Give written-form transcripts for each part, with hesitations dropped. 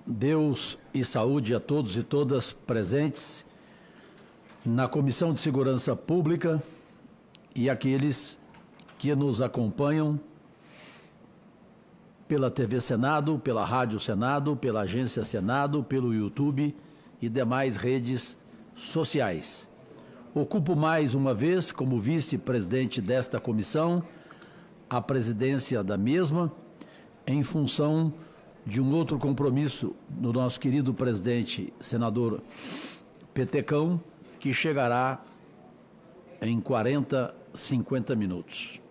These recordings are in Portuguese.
Deus e saúde a todos e todas presentes na Comissão de Segurança Pública e aqueles que nos acompanham pela TV Senado, pela Rádio Senado, pela Agência Senado, pelo YouTube e demais redes sociais. Ocupo mais uma vez, como vice-presidente desta comissão, a presidência da mesma, em função de um outro compromisso do nosso querido presidente, senador Petecão, que chegará em 40, 50 minutos.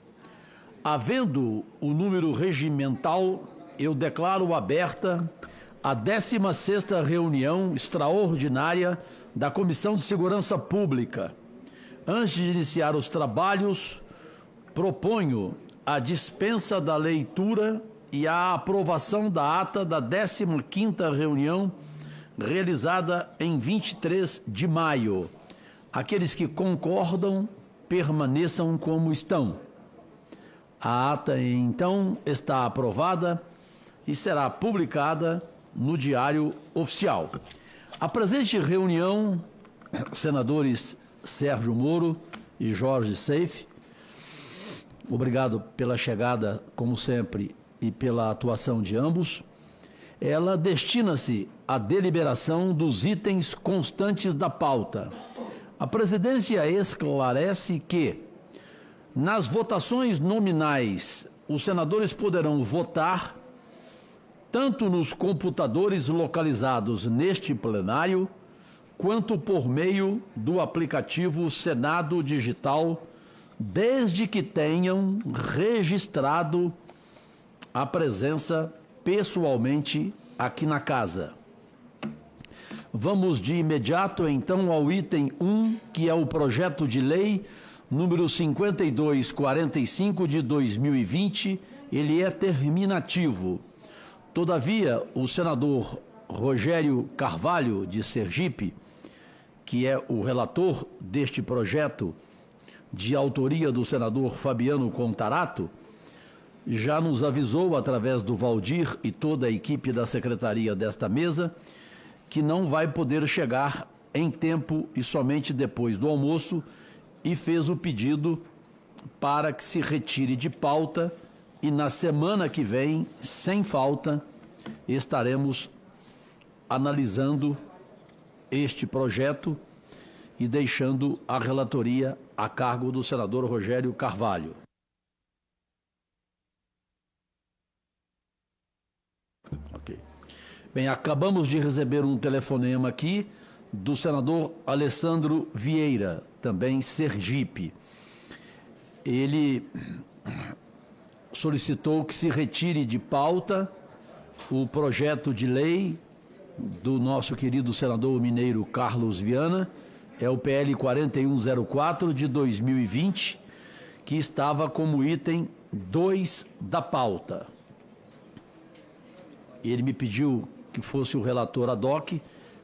Havendo o número regimental, eu declaro aberta a 16ª reunião extraordinária da Comissão de Segurança Pública. Antes de iniciar os trabalhos, proponho a dispensa da leitura e a aprovação da ata da 15ª reunião realizada em 23 de maio. Aqueles que concordam, permaneçam como estão. A ata, então, está aprovada e será publicada no Diário Oficial. A presente reunião, senadores Sérgio Moro e Jorge Seife, obrigado pela chegada, como sempre, e pela atuação de ambos, ela destina-se à deliberação dos itens constantes da pauta. A presidência esclarece que, nas votações nominais, os senadores poderão votar tanto nos computadores localizados neste plenário, quanto por meio do aplicativo Senado Digital, desde que tenham registrado a presença pessoalmente aqui na casa. Vamos de imediato, então, ao item 1, que é o projeto de lei número 5245 de 2020. Ele é terminativo. Todavia, o senador Rogério Carvalho, de Sergipe, que é o relator deste projeto, de autoria do senador Fabiano Contarato, já nos avisou, através do Valdir e toda a equipe da secretaria desta mesa, que não vai poder chegar em tempo e somente depois do almoço, e fez o pedido para que se retire de pauta e na semana que vem, sem falta, estaremos analisando este projeto e deixando a relatoria a cargo do senador Rogério Carvalho. Ok. Bem, acabamos de receber um telefonema aqui do senador Alessandro Vieira, também Sergipe. Ele solicitou que se retire de pauta o projeto de lei do nosso querido senador mineiro Carlos Viana, é o PL 4104 de 2020, que estava como item 2 da pauta. Ele me pediu que fosse o relator ad hoc,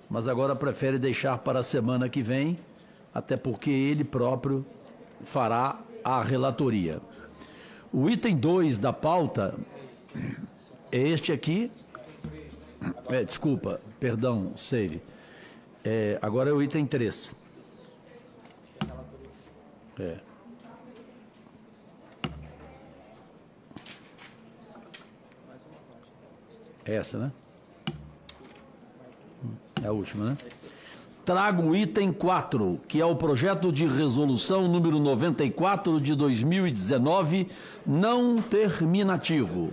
mas agora prefere deixar para a semana que vem, até porque ele próprio fará a relatoria. O item 2 da pauta é este aqui. Desculpa, perdão, save. Agora é o item 3. Essa, né? É a última, né? Trago o item 4, que é o projeto de resolução número 94 de 2019, não terminativo.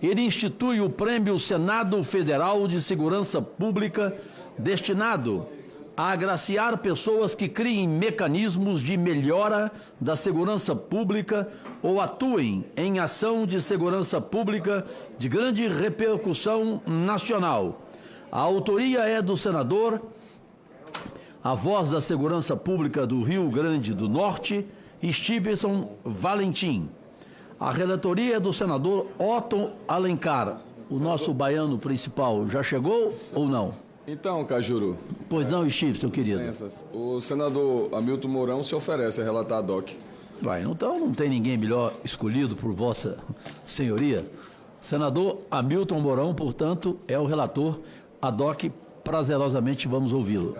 Ele institui o Prêmio Senado Federal de Segurança Pública, destinado a agraciar pessoas que criem mecanismos de melhora da segurança pública ou atuem em ação de segurança pública de grande repercussão nacional. A autoria é do senador, a voz da segurança pública do Rio Grande do Norte, Stevenson Valentim. A relatoria é do senador Otto Alencar. O nosso baiano principal já chegou ou não? Então, Cajuru. Pois não, Stevenson, querido. Licenças. O senador Hamilton Mourão se oferece a relatar a DOC. Vai, então não tem ninguém melhor escolhido por vossa senhoria Senador Hamilton Mourão, portanto, é o relator. Ad hoc, prazerosamente vamos ouvi-lo.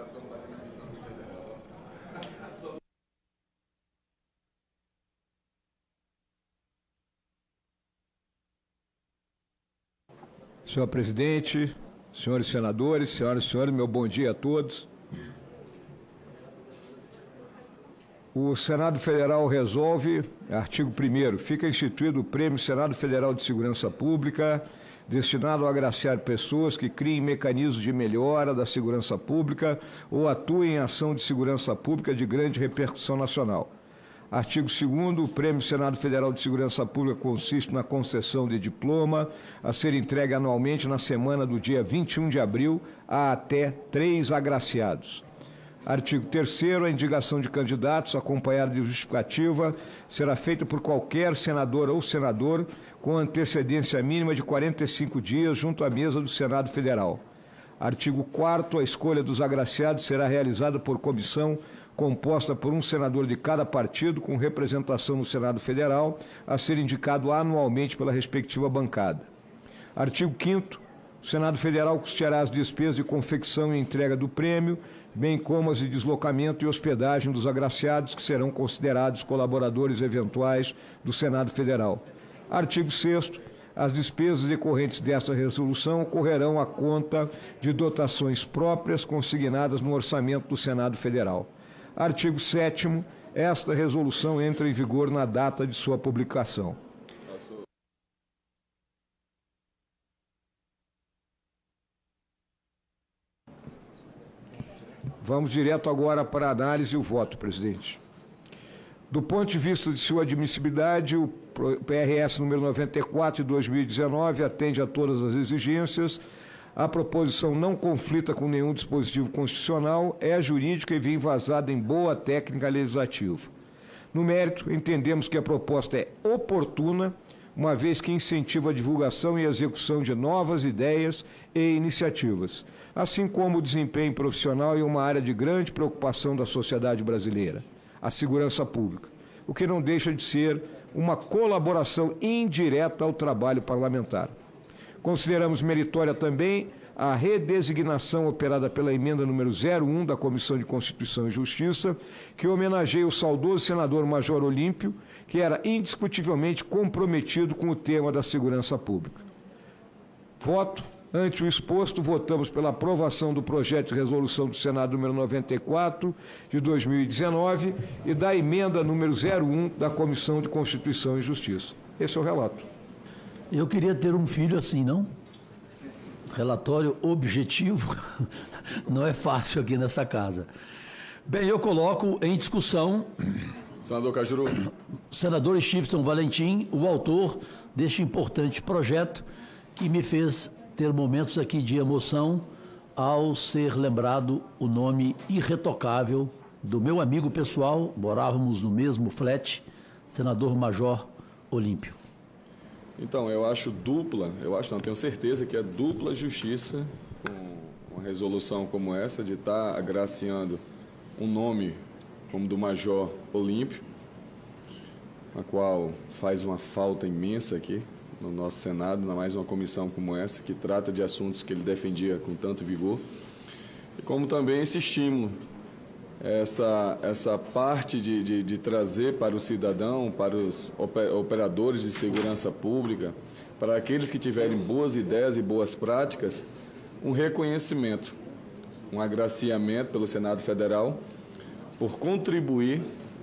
Senhor presidente, senhores senadores, senhoras e senhores, meu bom dia a todos. O Senado Federal resolve, artigo 1º, fica instituído o Prêmio Senado Federal de Segurança Pública, destinado a agraciar pessoas que criem mecanismos de melhora da segurança pública ou atuem em ação de segurança pública de grande repercussão nacional. Artigo 2º, o Prêmio Senado Federal de Segurança Pública consiste na concessão de diploma a ser entregue anualmente na semana do dia 21 de abril a até 3 agraciados. Artigo 3º, a indicação de candidatos acompanhada de justificativa será feita por qualquer senadora ou senador com antecedência mínima de 45 dias junto à mesa do Senado Federal. Artigo 4º, a escolha dos agraciados será realizada por comissão composta por um senador de cada partido com representação no Senado Federal, a ser indicado anualmente pela respectiva bancada. Artigo 5º, o Senado Federal custeará as despesas de confecção e entrega do prêmio, bem como as de deslocamento e hospedagem dos agraciados, que serão considerados colaboradores eventuais do Senado Federal. Artigo 6º, as despesas decorrentes desta resolução ocorrerão à conta de dotações próprias consignadas no orçamento do Senado Federal. Artigo 7º, esta resolução entra em vigor na data de sua publicação. Vamos direto agora para a análise e o voto, presidente. Do ponto de vista de sua admissibilidade, o PRS número 94 de 2019 atende a todas as exigências. A proposição não conflita com nenhum dispositivo constitucional, é jurídica e vem embasada em boa técnica legislativa. No mérito, entendemos que a proposta é oportuna, uma vez que incentiva a divulgação e execução de novas ideias e iniciativas, assim como o desempenho profissional em uma área de grande preocupação da sociedade brasileira, a segurança pública, o que não deixa de ser uma colaboração indireta ao trabalho parlamentar. Consideramos meritória também a redesignação operada pela emenda número 01 da Comissão de Constituição e Justiça, que homenageia o saudoso senador Major Olímpio, que era indiscutivelmente comprometido com o tema da segurança pública. Voto. Ante o exposto, votamos pela aprovação do projeto de resolução do Senado número 94 de 2019 e da emenda número 01 da Comissão de Constituição e Justiça. Esse é o relato. Eu queria ter um filho assim, não? Relatório objetivo não é fácil aqui nessa casa. Bem, eu coloco em discussão... Senador Cajuru. Senador Stephenson Valentim, o autor deste importante projeto que me fez ter momentos aqui de emoção ao ser lembrado o nome irretocável do meu amigo pessoal, morávamos no mesmo flat, senador Major Olímpio. Então, tenho certeza que é dupla justiça com uma resolução como essa, de estar agraciando um nome como do Major Olímpio, a qual faz uma falta imensa aqui no nosso Senado, ainda mais uma comissão como essa, que trata de assuntos que ele defendia com tanto vigor, e como também esse estímulo, essa parte de trazer para o cidadão, para os operadores de segurança pública, para aqueles que tiverem boas ideias e boas práticas, um reconhecimento, um agraciamento pelo Senado Federal por contribuir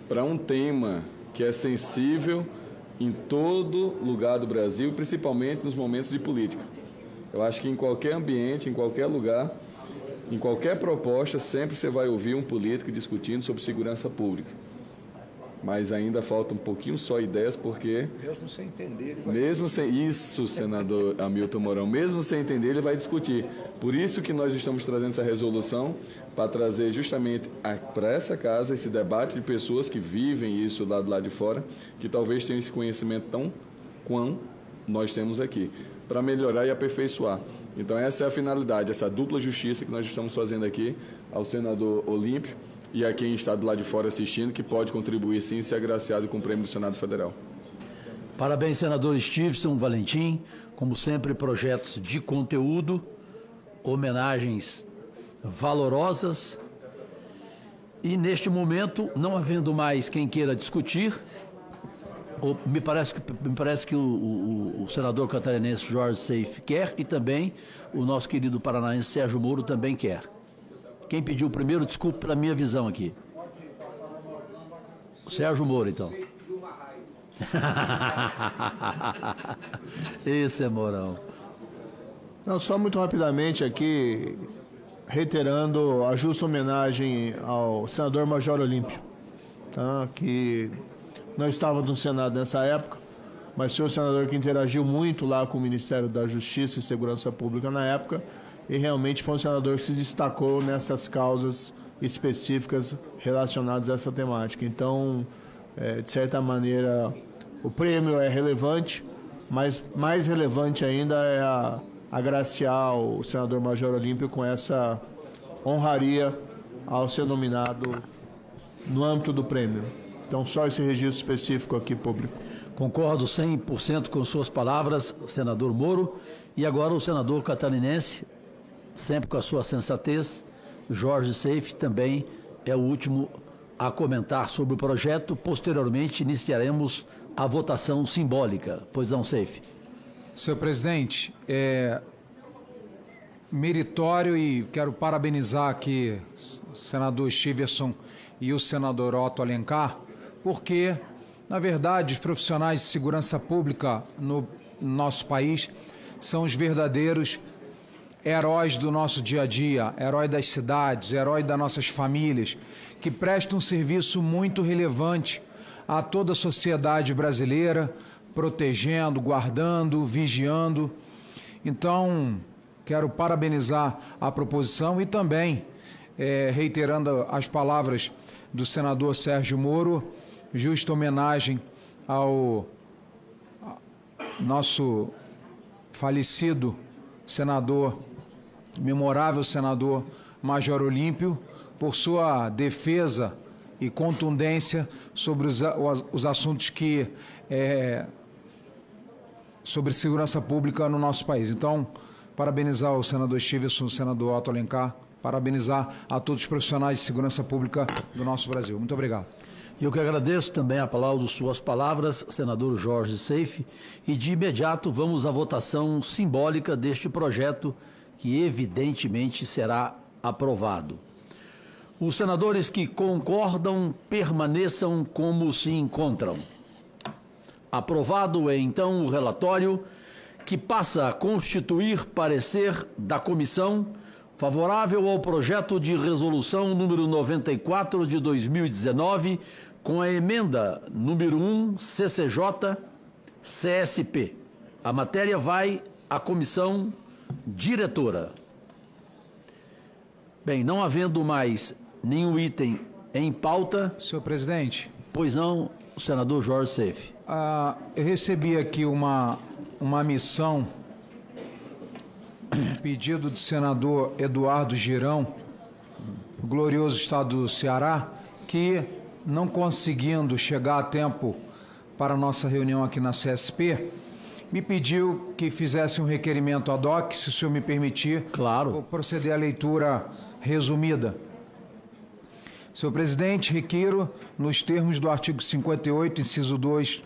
para um tema que é sensível em todo lugar do Brasil, principalmente nos momentos de política. Eu acho que em qualquer ambiente, em qualquer lugar, em qualquer proposta, sempre você vai ouvir um político discutindo sobre segurança pública. Mas ainda falta um pouquinho só ideias, porque... Mesmo sem entender, ele vai... Isso, senador Hamilton Mourão, mesmo sem entender, ele vai discutir. Por isso que nós estamos trazendo essa resolução, para trazer justamente para essa casa esse debate de pessoas que vivem isso lá do lado de fora, que talvez tenham esse conhecimento tão quão nós temos aqui, para melhorar e aperfeiçoar. Então essa é a finalidade, essa dupla justiça que nós estamos fazendo aqui ao senador Olímpio e a quem está do lado de fora assistindo, que pode contribuir sim e ser agraciado com o prêmio do Senado Federal. Parabéns, senador Stevenson Valentim. Como sempre, projetos de conteúdo, homenagens valorosas. E neste momento, não havendo mais quem queira discutir, me parece que o senador catarinense Jorge Seife quer e também o nosso querido paranaense Sérgio Moro também quer. Quem pediu primeiro, desculpe pela minha visão aqui. Sérgio Moro, então. Esse é Mourão. Não, só muito rapidamente aqui, reiterando a justa homenagem ao senador Major Olímpio, tá? Que não estava no Senado nessa época, mas foi um senador que interagiu muito lá com o Ministério da Justiça e Segurança Pública na época, e realmente foi um senador que se destacou nessas causas específicas relacionadas a essa temática. Então, de certa maneira, o prêmio é relevante, mas mais relevante ainda é agraciar o senador Major Olímpio com essa honraria ao ser nominado no âmbito do prêmio. Então, só esse registro específico aqui público. Concordo 100% com suas palavras, senador Moro. E agora o senador catarinense, sempre com a sua sensatez, Jorge Seife, também é o último a comentar sobre o projeto. Posteriormente, iniciaremos a votação simbólica. Pois não, Seife? Senhor presidente, meritório, e quero parabenizar aqui o senador Stevenson e o senador Otto Alencar, porque, na verdade, os profissionais de segurança pública no nosso país são os verdadeiros heróis do nosso dia a dia, herói das cidades, herói das nossas famílias, que prestam um serviço muito relevante a toda a sociedade brasileira, protegendo, guardando, vigiando. Então, quero parabenizar a proposição e também, reiterando as palavras do senador Sérgio Moro, justa homenagem ao nosso falecido senador, memorável senador Major Olímpio, por sua defesa e contundência sobre os assuntos que sobre segurança pública no nosso país. Então, parabenizar o senador Stevenson, o senador Otto Alencar, parabenizar a todos os profissionais de segurança pública do nosso Brasil. Muito obrigado. Eu que agradeço também, aplaudo suas palavras, senador Jorge Seife, e de imediato vamos à votação simbólica deste projeto, que evidentemente será aprovado. Os senadores que concordam permaneçam como se encontram. Aprovado é então o relatório, que passa a constituir parecer da comissão favorável ao projeto de resolução número 94 de 2019, com a emenda número 1 CCJ CSP. A matéria vai à comissão diretora. Bem, não havendo mais nenhum item em pauta... Senhor presidente. Pois não, o senador Jorge Seife. Eu recebi aqui uma missão, pedido do senador Eduardo Girão, do glorioso estado do Ceará, que, não conseguindo chegar a tempo para a nossa reunião aqui na CSP, me pediu que fizesse um requerimento ad hoc, se o senhor me permitir, claro, vou proceder à leitura resumida. Senhor presidente, requiro, nos termos do artigo 58, inciso 2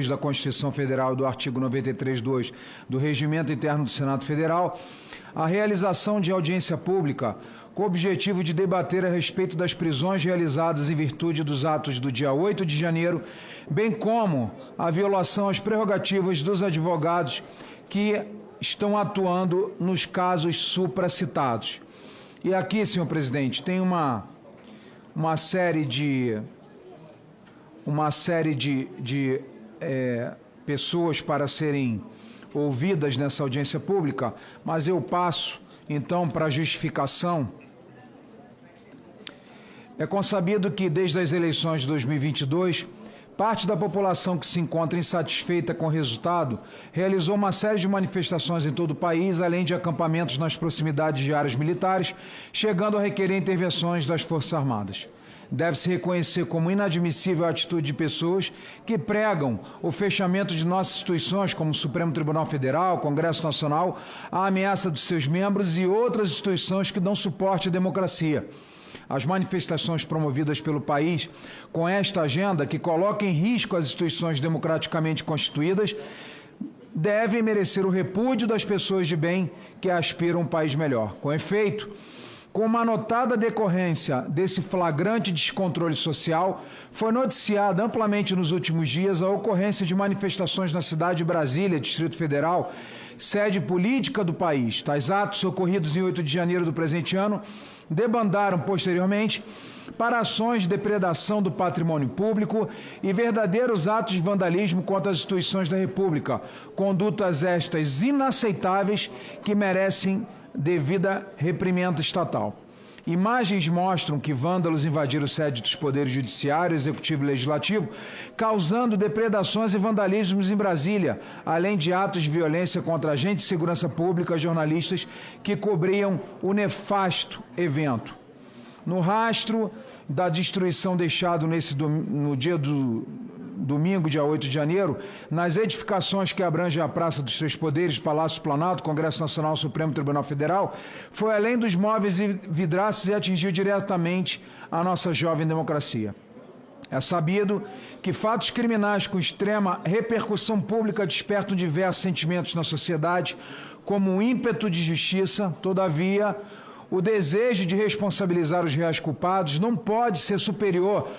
da Constituição Federal e do artigo 93.2 do Regimento Interno do Senado Federal, a realização de audiência pública com o objetivo de debater a respeito das prisões realizadas em virtude dos atos do dia 8 de janeiro, bem como a violação às prerrogativas dos advogados que estão atuando nos casos supracitados. E aqui, senhor presidente, tem uma série de pessoas para serem ouvidas nessa audiência pública, mas eu passo, então, para a justificação. É consabido que, desde as eleições de 2022, parte da população que se encontra insatisfeita com o resultado realizou uma série de manifestações em todo o país, além de acampamentos nas proximidades de áreas militares, chegando a requerer intervenções das Forças Armadas. Deve-se reconhecer como inadmissível a atitude de pessoas que pregam o fechamento de nossas instituições, como o Supremo Tribunal Federal, Congresso Nacional, a ameaça dos seus membros e outras instituições que dão suporte à democracia. As manifestações promovidas pelo país com esta agenda, que coloca em risco as instituições democraticamente constituídas, devem merecer o repúdio das pessoas de bem que aspiram a um país melhor. Com efeito, com uma notada decorrência desse flagrante descontrole social, foi noticiada amplamente nos últimos dias a ocorrência de manifestações na cidade de Brasília, Distrito Federal, sede política do país. Tais atos, ocorridos em 8 de janeiro do presente ano, debandaram posteriormente para ações de depredação do patrimônio público e verdadeiros atos de vandalismo contra as instituições da República, condutas estas inaceitáveis que merecem devida reprimenda estatal. Imagens mostram que vândalos invadiram sede dos poderes judiciário, executivo e legislativo, causando depredações e vandalismos em Brasília, além de atos de violência contra agentes de segurança pública e jornalistas que cobriam o nefasto evento. No rastro da destruição deixado no dia do domingo, dia 8 de janeiro, nas edificações que abrangem a Praça dos Três Poderes, Palácio Planalto, Congresso Nacional, Supremo Tribunal Federal, foi além dos móveis e vidraços e atingiu diretamente a nossa jovem democracia. É sabido que fatos criminais com extrema repercussão pública despertam diversos sentimentos na sociedade, como o ímpeto de justiça. Todavia, o desejo de responsabilizar os reais culpados não pode ser superior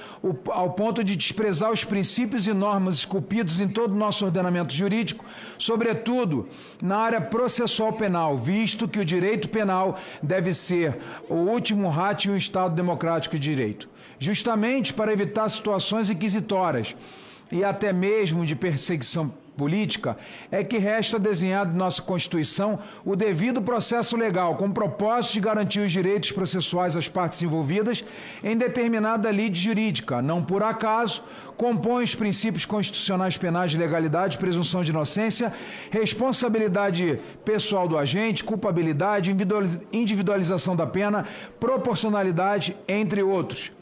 ao ponto de desprezar os princípios e normas esculpidos em todo o nosso ordenamento jurídico, sobretudo na área processual penal, visto que o direito penal deve ser o último ratio em um Estado democrático de direito, justamente para evitar situações inquisitórias e até mesmo de perseguição política, é que resta desenhado em nossa Constituição o devido processo legal, com o propósito de garantir os direitos processuais às partes envolvidas em determinada lide jurídica. Não por acaso, compõe os princípios constitucionais penais de legalidade, presunção de inocência, responsabilidade pessoal do agente, culpabilidade, individualização da pena, proporcionalidade, entre outros.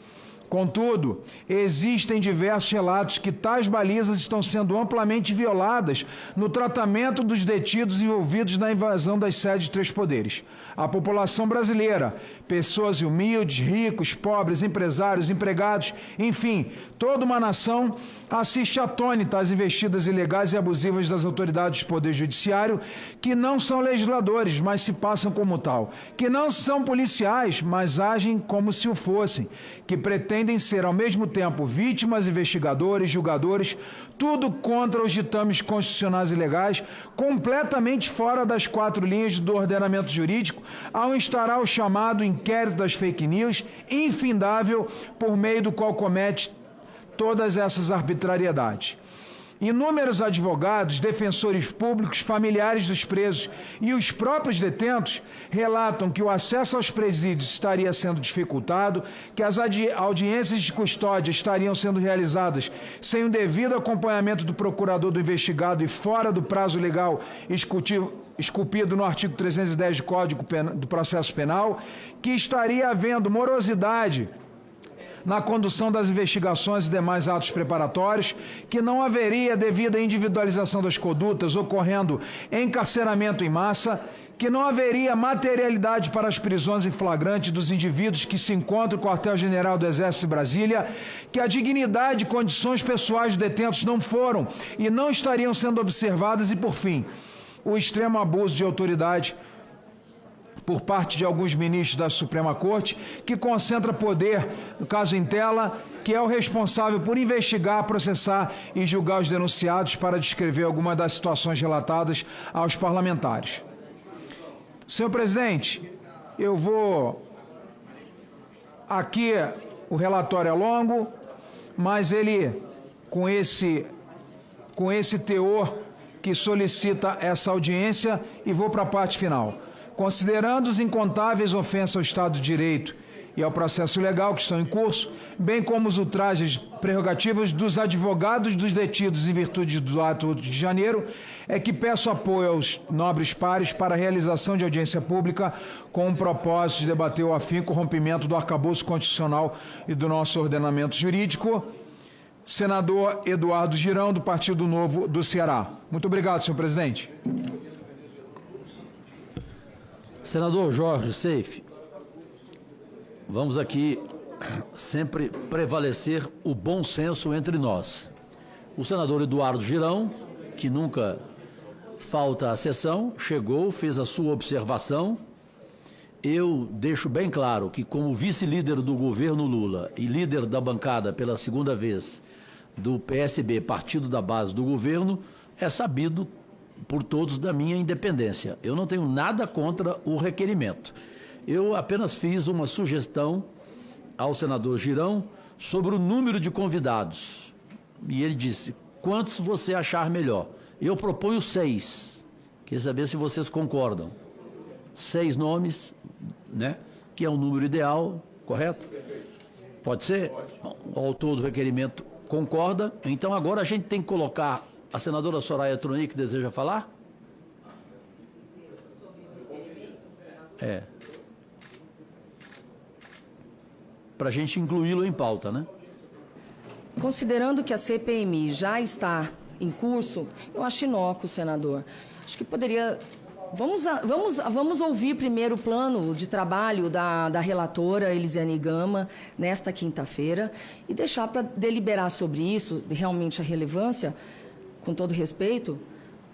Contudo, existem diversos relatos que tais balizas estão sendo amplamente violadas no tratamento dos detidos envolvidos na invasão das sedes de três poderes. A população brasileira, pessoas humildes, ricos, pobres, empresários, empregados, enfim, toda uma nação assiste atônita às investidas ilegais e abusivas das autoridades do Poder Judiciário, que não são legisladores, mas se passam como tal, que não são policiais, mas agem como se o fossem, que pretendem ser, ao mesmo tempo, vítimas, investigadores, julgadores, tudo contra os ditames constitucionais e legais, completamente fora das quatro linhas do ordenamento jurídico, ao instaurar o chamado inquérito das fake news, infindável, por meio do qual comete todas essas arbitrariedades. Inúmeros advogados, defensores públicos, familiares dos presos e os próprios detentos relatam que o acesso aos presídios estaria sendo dificultado, que as audiências de custódia estariam sendo realizadas sem o devido acompanhamento do procurador do investigado e fora do prazo legal esculpido no artigo 310 do Código do Processo Penal, que estaria havendo morosidade na condução das investigações e demais atos preparatórios, que não haveria devida individualização das condutas, ocorrendo encarceramento em massa, que não haveria materialidade para as prisões em flagrante dos indivíduos que se encontram no quartel-general do Exército de Brasília, que a dignidade e condições pessoais dos detentos não foram e não estariam sendo observadas e, por fim, o extremo abuso de autoridade por parte de alguns ministros da Suprema Corte, que concentra poder, no caso em tela, que é o responsável por investigar, processar e julgar os denunciados para descrever algumas das situações relatadas aos parlamentares. Senhor presidente, eu vou... Aqui o relatório é longo, mas ele, com esse teor que solicita essa audiência, e vou para a parte final. Considerando as incontáveis ofensas ao Estado de Direito e ao processo legal que estão em curso, bem como os ultrajes prerrogativas dos advogados dos detidos em virtude do ato de janeiro, é que peço apoio aos nobres pares para a realização de audiência pública com o propósito de debater o afinco rompimento do arcabouço constitucional e do nosso ordenamento jurídico. Senador Eduardo Girão, do Partido Novo do Ceará. Muito obrigado, senhor presidente. Senador Jorge Seife, vamos aqui sempre prevalecer o bom senso entre nós. O senador Eduardo Girão, que nunca falta à sessão, chegou, fez a sua observação. Eu deixo bem claro que, como vice-líder do governo Lula e líder da bancada pela segunda vez do PSB, partido da base do governo, é sabido por todos da minha independência. Eu não tenho nada contra o requerimento. Eu apenas fiz uma sugestão ao senador Girão sobre o número de convidados. E ele disse, quantos você achar melhor? Eu proponho 6. Queria saber se vocês concordam. 6 nomes, né? Que é um número ideal, correto? Pode ser? Bom, o autor do requerimento concorda. Então agora a gente tem que colocar a senadora Soraya Tronic, que deseja falar? Para a gente incluí-lo em pauta, né? Considerando que a CPMI já está em curso, eu acho inócuo, senador. Acho que poderia... Vamos ouvir primeiro o plano de trabalho da relatora Elisiane Gama nesta quinta-feira e deixar para deliberar sobre isso, de realmente a relevância, com todo respeito,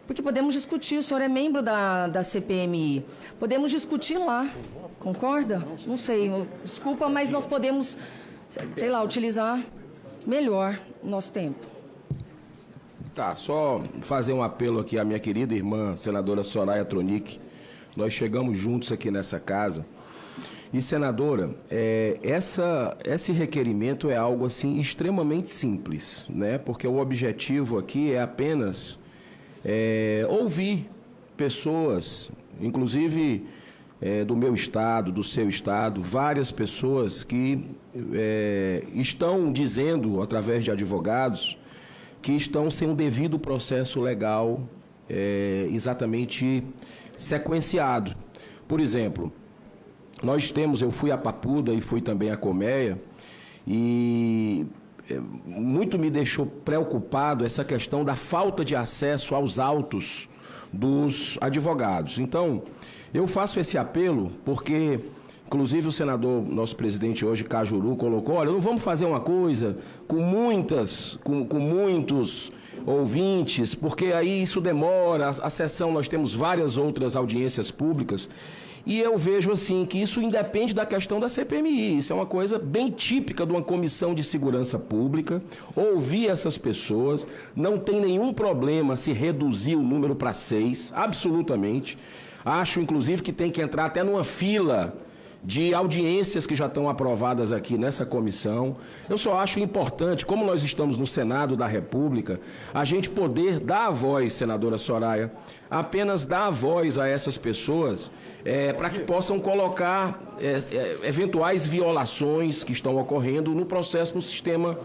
porque podemos discutir, o senhor é membro da CPMI, podemos discutir lá, concorda? Não sei, desculpa, mas nós podemos, sei lá, utilizar melhor o nosso tempo. Tá, só fazer um apelo aqui à minha querida irmã, senadora Soraya Tronic. Nós chegamos juntos aqui nessa casa. E, senadora, esse requerimento é algo, assim, extremamente simples, né? Porque o objetivo aqui é apenas ouvir pessoas, inclusive do meu estado, do seu estado, várias pessoas que estão dizendo, através de advogados, que estão sem um devido processo legal exatamente sequenciado. Por exemplo, eu fui a Papuda e fui também a Colmeia, e muito me deixou preocupado essa questão da falta de acesso aos autos dos advogados. Então, eu faço esse apelo porque... Inclusive o senador, nosso presidente hoje, Cajuru, colocou, olha, não vamos fazer uma coisa com muitos ouvintes, porque aí isso demora, a sessão, nós temos várias outras audiências públicas, e eu vejo assim que isso independe da questão da CPMI, isso é uma coisa bem típica de uma comissão de segurança pública, ouvir essas pessoas, não tem nenhum problema se reduzir o número para 6, absolutamente, acho inclusive que tem que entrar até numa fila de audiências que já estão aprovadas aqui nessa comissão. Eu só acho importante, como nós estamos no Senado da República, a gente poder dar a voz, senadora Soraya, apenas dar a voz a essas pessoas para que possam colocar eventuais violações que estão ocorrendo no processo, no sistema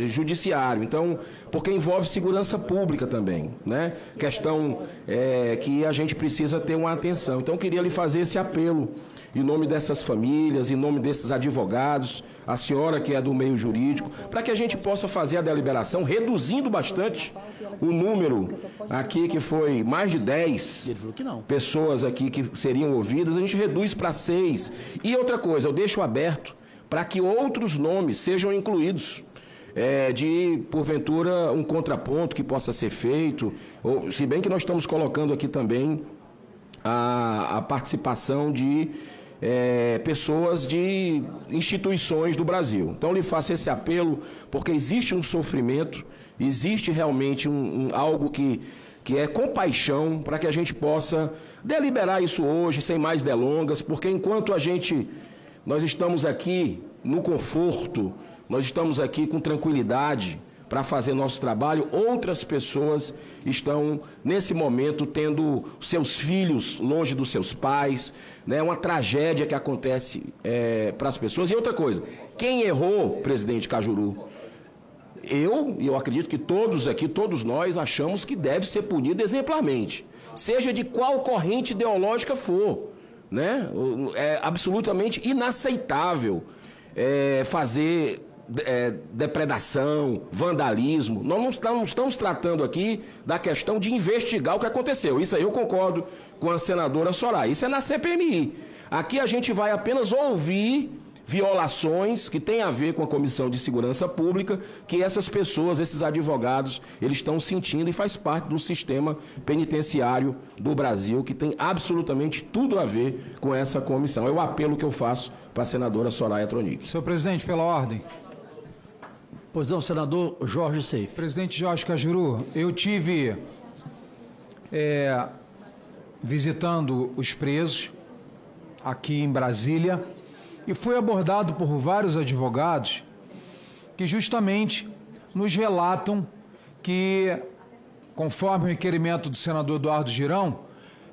judiciário. Então, porque envolve segurança pública também, né? Questão que a gente precisa ter uma atenção. Então, eu queria lhe fazer esse apelo em nome dessas famílias, em nome desses advogados, a senhora que é do meio jurídico, para que a gente possa fazer a deliberação, reduzindo bastante o número aqui, que foi mais de 10 pessoas aqui que seriam ouvidas, a gente reduz para 6. E outra coisa, eu deixo aberto para que outros nomes sejam incluídos, porventura, um contraponto que possa ser feito, ou, se bem que nós estamos colocando aqui também a participação de pessoas de instituições do Brasil. Então, eu lhe faço esse apelo, porque existe um sofrimento, existe realmente algo que é compaixão, para que a gente possa deliberar isso hoje, sem mais delongas, porque enquanto nós estamos aqui no conforto, nós estamos aqui com tranquilidade, para fazer nosso trabalho, outras pessoas estão, nesse momento, tendo seus filhos longe dos seus pais, né? Uma tragédia que acontece para as pessoas. E outra coisa, quem errou, presidente Cajuru, eu acredito que todos aqui, todos nós, achamos que deve ser punido exemplarmente, seja de qual corrente ideológica for, né? É absolutamente inaceitável fazer depredação, vandalismo. Nós não estamos tratando aqui da questão de investigar o que aconteceu. Isso aí eu concordo com a senadora Soraya. Isso é na CPMI. Aqui a gente vai apenas ouvir violações que têm a ver com a Comissão de Segurança Pública, que essas pessoas, esses advogados, eles estão sentindo e faz parte do sistema penitenciário do Brasil, que tem absolutamente tudo a ver com essa comissão. É o apelo que eu faço para a senadora Soraya Tronic. Senhor presidente, pela ordem. Pois não, senador Jorge Seif. Presidente Jorge Cajuru, eu tive visitando os presos aqui em Brasília e fui abordado por vários advogados que justamente nos relatam que, conforme o requerimento do senador Eduardo Girão,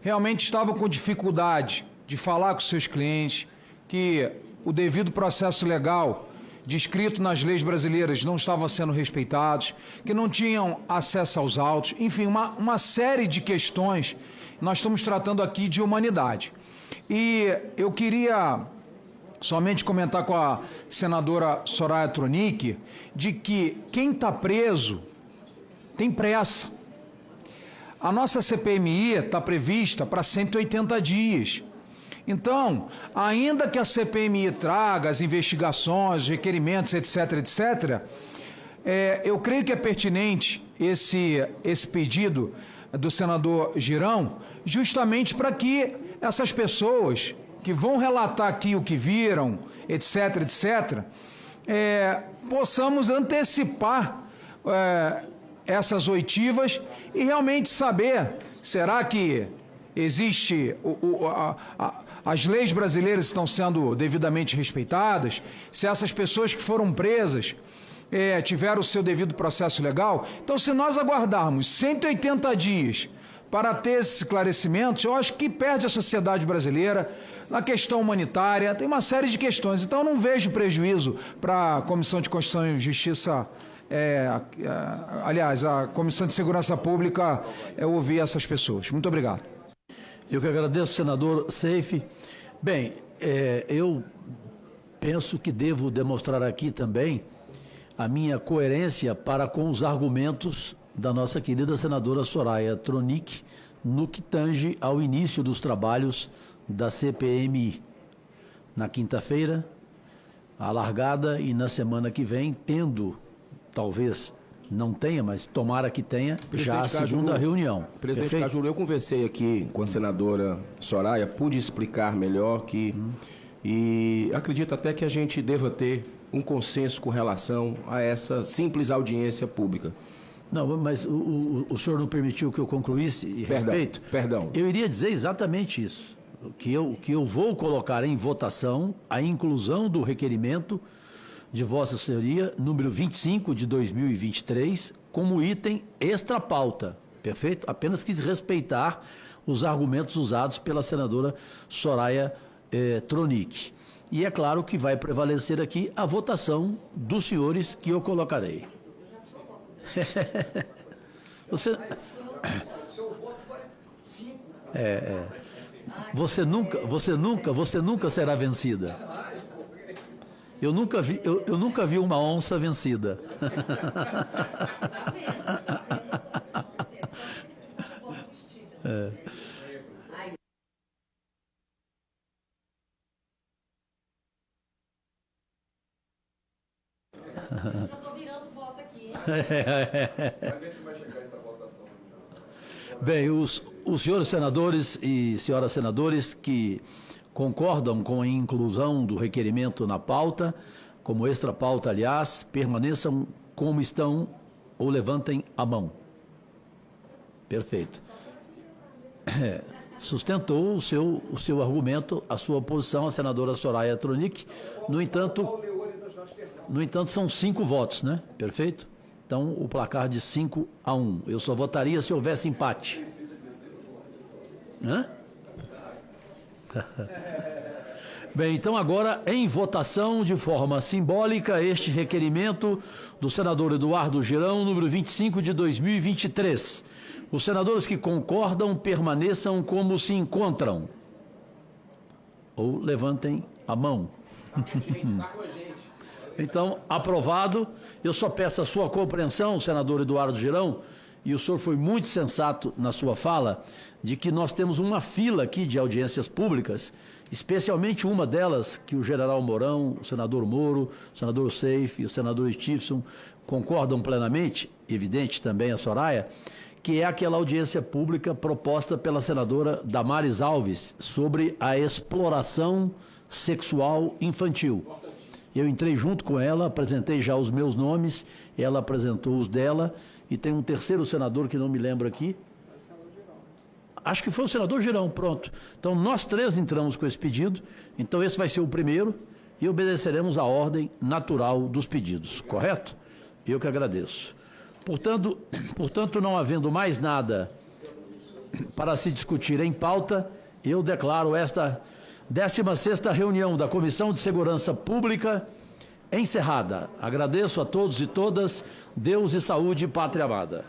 realmente estavam com dificuldade de falar com seus clientes, que o devido processo legal descrito nas leis brasileiras não estava sendo respeitados, que não tinham acesso aos autos, enfim, uma série de questões. Nós estamos tratando aqui de humanidade. E eu queria somente comentar com a senadora Soraya Tronic de que quem está preso tem pressa. A nossa CPMI está prevista para 180 dias. Então, ainda que a CPMI traga as investigações, requerimentos, etc., etc., eu creio que é pertinente esse pedido do senador Girão, justamente para que essas pessoas que vão relatar aqui o que viram, etc., etc., possamos antecipar essas oitivas e realmente saber, será que existe as leis brasileiras estão sendo devidamente respeitadas, se essas pessoas que foram presas tiveram o seu devido processo legal. Então, se nós aguardarmos 180 dias para ter esses esclarecimentos, eu acho que perde a sociedade brasileira na questão humanitária, tem uma série de questões. Então, eu não vejo prejuízo para a Comissão de Constituição e Justiça, aliás, a Comissão de Segurança Pública ouvir essas pessoas. Muito obrigado. Eu que agradeço, senador Seif. Bem, eu penso que devo demonstrar aqui também a minha coerência para com os argumentos da nossa querida senadora Soraya Tronic no que tange ao início dos trabalhos da CPMI. Na quinta-feira, a largada, e na semana que vem, tendo, talvez não tenha, mas tomara que tenha, já a segunda reunião. Presidente Cajuru, eu conversei aqui com a senadora Soraya, pude explicar melhor que... E acredito até que a gente deva ter um consenso com relação a essa simples audiência pública. Não, mas o senhor não permitiu que eu concluísse e respeito? Perdão. Eu iria dizer exatamente isso, que eu vou colocar em votação a inclusão do requerimento de Vossa Senhoria, número 25 de 2023, como item extra-pauta, perfeito? Apenas quis respeitar os argumentos usados pela senadora Soraya Tronic. E é claro que vai prevalecer aqui a votação dos senhores que eu colocarei. Você nunca será vencida. Eu nunca vi uma onça vencida. Bem, os senhores senadores e senhoras senadores que concordam com a inclusão do requerimento na pauta, como extra pauta, aliás, permaneçam como estão ou levantem a mão. Perfeito. Sustentou o seu argumento, a sua posição, a senadora Soraya Tronic. No entanto, são 5 votos, né? Perfeito? Então, o placar de 5-1. Eu só votaria se houvesse empate. Hã? Bem, então agora, em votação, de forma simbólica, este requerimento do senador Eduardo Girão, número 25 de 2023. Os senadores que concordam permaneçam como se encontram. Ou levantem a mão. Então, aprovado. Eu só peço a sua compreensão, senador Eduardo Girão, e o senhor foi muito sensato na sua fala, de que nós temos uma fila aqui de audiências públicas, especialmente uma delas que o general Mourão, o senador Moro, o senador Seif e o senador Stifson concordam plenamente, evidente também a Soraya, que é aquela audiência pública proposta pela senadora Damares Alves sobre a exploração sexual infantil. Eu entrei junto com ela, apresentei já os meus nomes, ela apresentou os dela, e tem um terceiro senador que não me lembro aqui. Acho que foi o senador Girão, pronto. Então, nós três entramos com esse pedido, então esse vai ser o primeiro, e obedeceremos a ordem natural dos pedidos, correto? Eu que agradeço. Portanto, não havendo mais nada para se discutir em pauta, eu declaro esta 16ª reunião da Comissão de Segurança Pública encerrada. Agradeço a todos e todas. Deus e saúde, pátria amada.